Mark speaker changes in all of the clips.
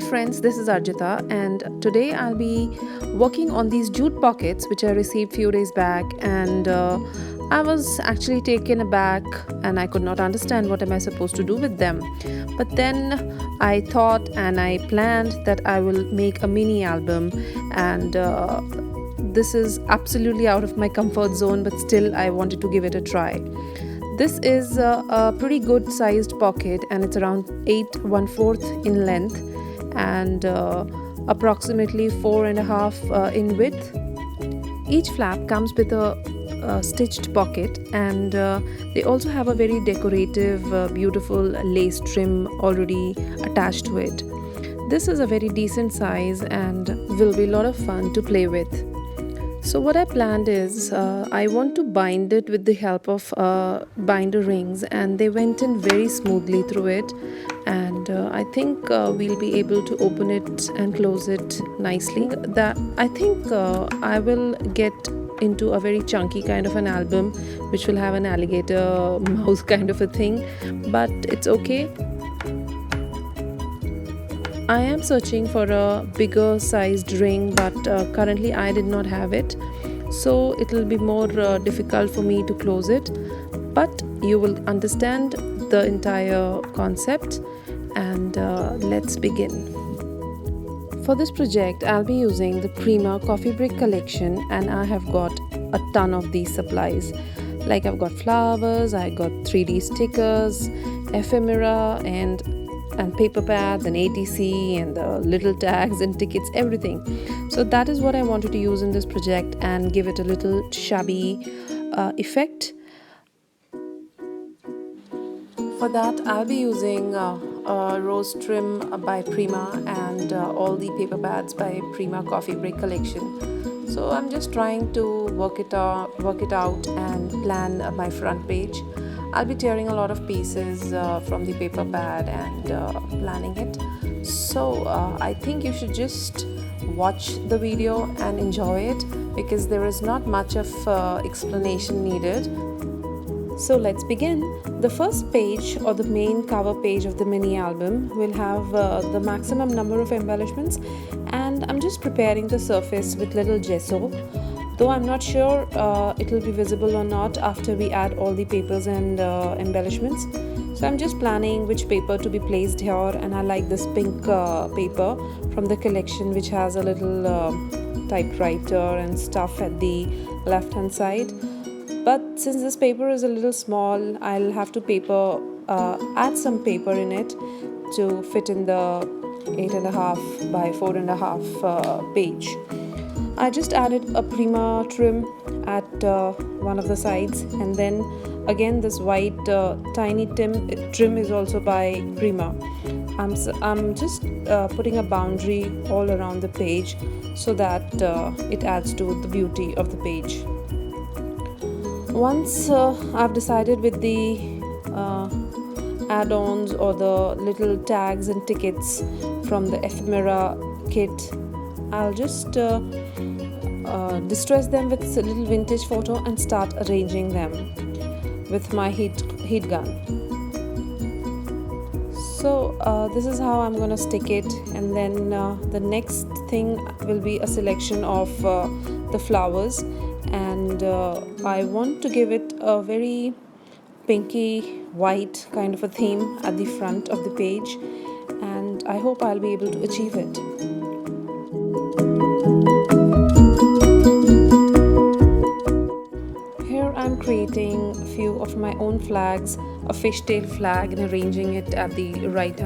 Speaker 1: friends, this is Arjita, and today I'll be working on these jute pockets which I received few days back, and I was actually taken aback and I could not understand what am I supposed to do with them. But then I thought and I planned that I will make a mini album, and this is absolutely out of my comfort zone, but still I wanted to give it a try. This is a pretty good sized pocket, and it's around 8 1/4 in length and approximately 4.5 in width. Each flap comes with a stitched pocket, and they also have a very decorative, beautiful lace trim already attached to it. This is a very decent size and will be a lot of fun to play with. So what I planned is I want to bind it with the help of binder rings, and they went in very smoothly through it, and I think we'll be able to open it and close it nicely. That I think I will get into a very chunky kind of an album which will have an alligator mouse kind of a thing, but it's okay. I am searching for a bigger sized ring, but currently I did not have it, so it will be more difficult for me to close it, but you will understand the entire concept, and let's begin. For this project I'll be using the Prima coffee brick collection, and I have got a ton of these supplies. Like I've got flowers, I got 3D stickers, ephemera, and paper pads and ATC and the little tags and tickets, everything. So that is what I wanted to use in this project and give it a little shabby effect. For that I'll be using a rose trim by Prima and all the paper pads by Prima coffee break collection. So I'm just trying to work it out and plan my front page. I'll be tearing a lot of pieces from the paper pad and planning it. So I think you should just watch the video and enjoy it, because there is not much of explanation needed. So let's begin. The first page, or the main cover page of the mini album, will have the maximum number of embellishments, and I'm just preparing the surface with little gesso. Though I'm not sure it will be visible or not after we add all the papers and embellishments. So I'm just planning which paper to be placed here, and I like this pink paper from the collection which has a little typewriter and stuff at the left hand side. But since this paper is a little small, I'll have to add some paper in it to fit in the 8.5 by 4.5 page. I just added a Prima trim at one of the sides, and then again this white tiny trim is also by Prima. I'm just putting a boundary all around the page so that it adds to the beauty of the page. Once I've decided with the add-ons or the little tags and tickets from the ephemera kit, I'll just distress them with a little vintage photo and start arranging them with my heat gun. So this is how I'm gonna stick it, and then the next thing will be a selection of the flowers, and I want to give it a very pinky white kind of a theme at the front of the page, and I hope I'll be able to achieve it. I'm creating a few of my own flags, a fishtail flag, and arranging it at the right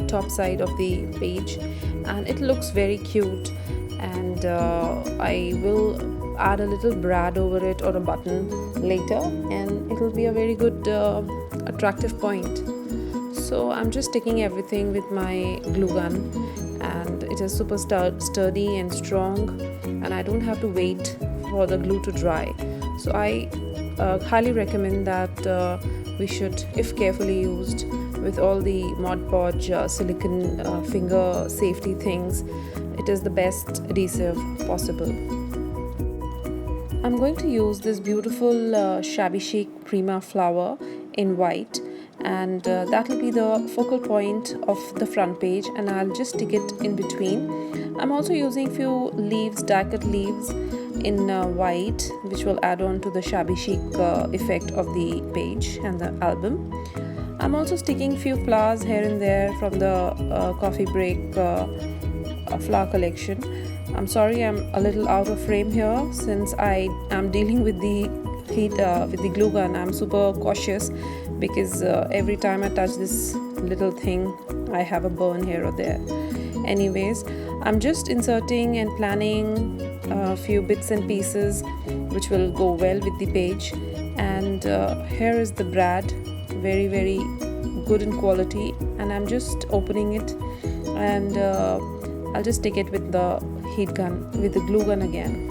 Speaker 1: top side of the page, and it looks very cute. And I will add a little brad over it or a button later, and it will be a very good attractive point. So I'm just sticking everything with my glue gun, and it is super sturdy and strong, and I don't have to wait for the glue to dry. So I highly recommend that we should, if carefully used with all the Mod Podge silicone finger safety things, it is the best adhesive possible. I'm going to use this beautiful shabby chic Prima flower in white, and that will be the focal point of the front page, and I'll just stick it in between. I'm also using few leaves, die-cut leaves in white, which will add on to the shabby chic effect of the page and the album. I'm also sticking few flowers here and there from the coffee break flower collection. I'm sorry I'm a little out of frame here since I am dealing with the heat with the glue gun. I'm super cautious because every time I touch this little thing I have a burn here or there. Anyways, I'm just inserting and planning a few bits and pieces which will go well with the page. And here is the brad, very good in quality, and I'm just opening it, and I'll just stick it with the heat gun, with the glue gun again.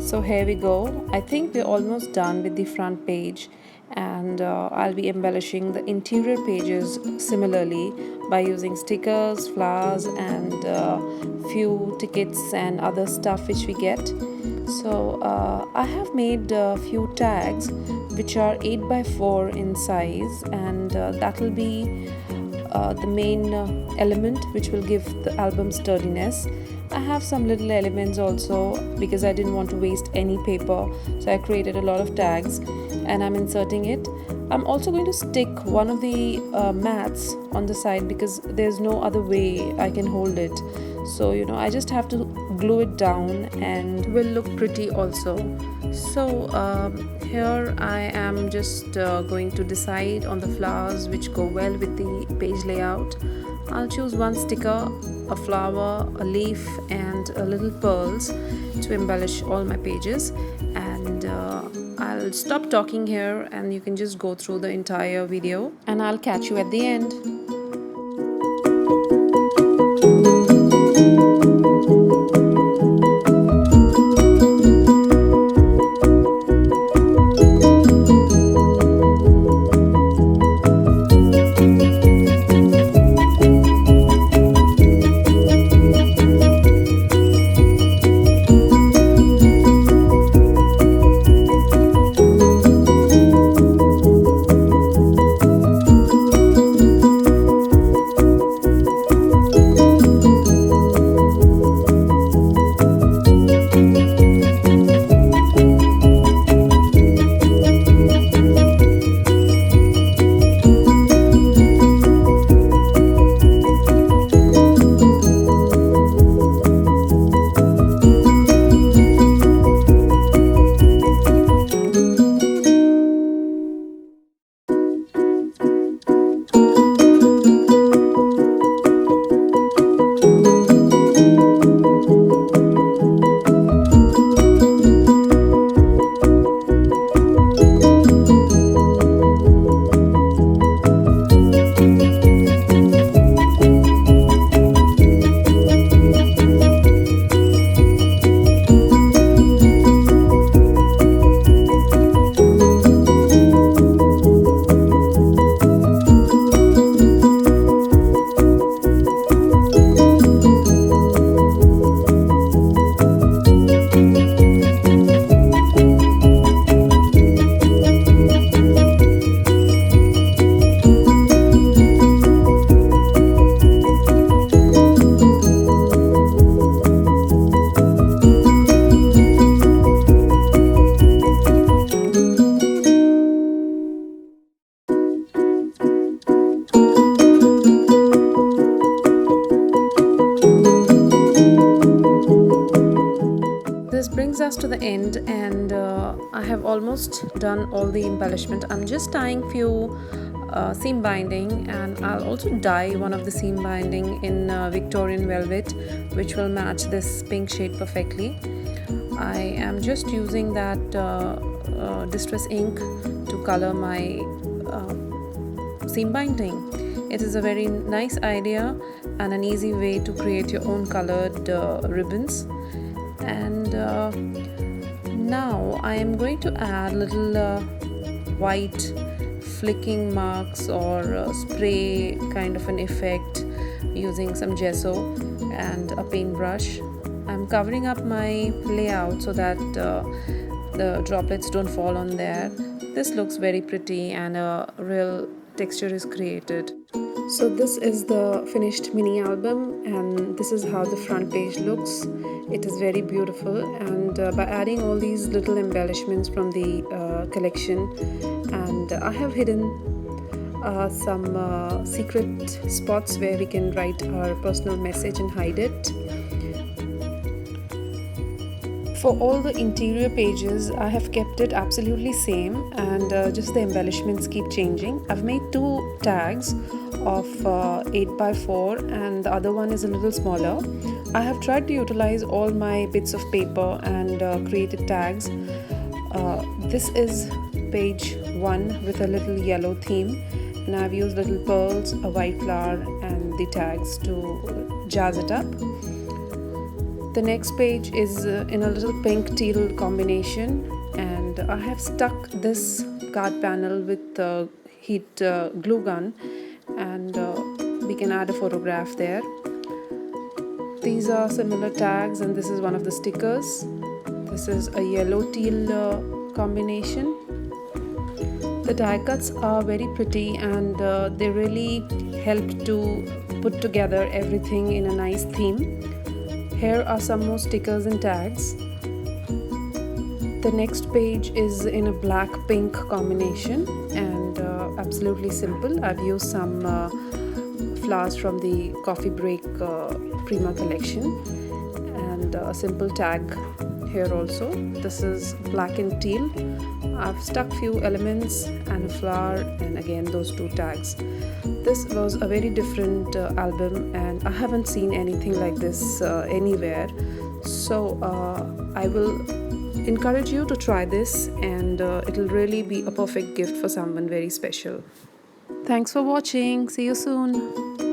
Speaker 1: So here we go. I think we're almost done with the front page, and I'll be embellishing the interior pages similarly by using stickers, flowers, and few tickets and other stuff which we get. So I have made a few tags which are 8 by 4 in size, and that will be the main element which will give the album sturdiness. I have some little elements also because I didn't want to waste any paper, so I created a lot of tags and I'm inserting it. I'm also going to stick one of the mats on the side because there's no other way I can hold it. So I just have to glue it down and will look pretty also. So here I am just going to decide on the flowers which go well with the page layout. I'll choose one sticker, a flower, a leaf, and a little pearls to embellish all my pages. And I'll stop talking here and you can just go through the entire video, and I'll catch you at the end. This brings us to the end, and I have almost done all the embellishment. I'm just tying few seam binding, and I'll also dye one of the seam binding in Victorian velvet, which will match this pink shade perfectly. I am just using that distress ink to color my seam binding. It is a very nice idea and an easy way to create your own colored ribbons. And now I am going to add little white flicking marks or spray kind of an effect using some gesso and a paintbrush. I'm covering up my layout so that the droplets don't fall on there. This looks very pretty and a real texture is created. So this is the finished mini album, and this is how the front page looks. It is very beautiful, and by adding all these little embellishments from the collection, and I have hidden some secret spots where we can write our personal message and hide it. For all the interior pages, I have kept it absolutely same, and just the embellishments keep changing. I've made two tags of 8x4, and the other one is a little smaller. I have tried to utilize all my bits of paper and created tags. This is page 1 with a little yellow theme, and I've used little pearls, a white flower, and the tags to jazz it up. The next page is in a little pink teal combination, and I have stuck this card panel with heat glue gun, and we can add a photograph there. These are similar tags, and this is one of the stickers. This is a yellow teal combination. The die cuts are very pretty, and they really help to put together everything in a nice theme. Here are some more stickers and tags. The next page is in a black-pink combination, and absolutely simple. I've used some flowers from the coffee break Prima collection, and a simple tag here also. This is black and teal. I've stuck few elements and a flower, and again those two tags. This was a very different album, and I haven't seen anything like this anywhere. So I will encourage you to try this, and it'll really be a perfect gift for someone very special. Thanks for watching. See you soon.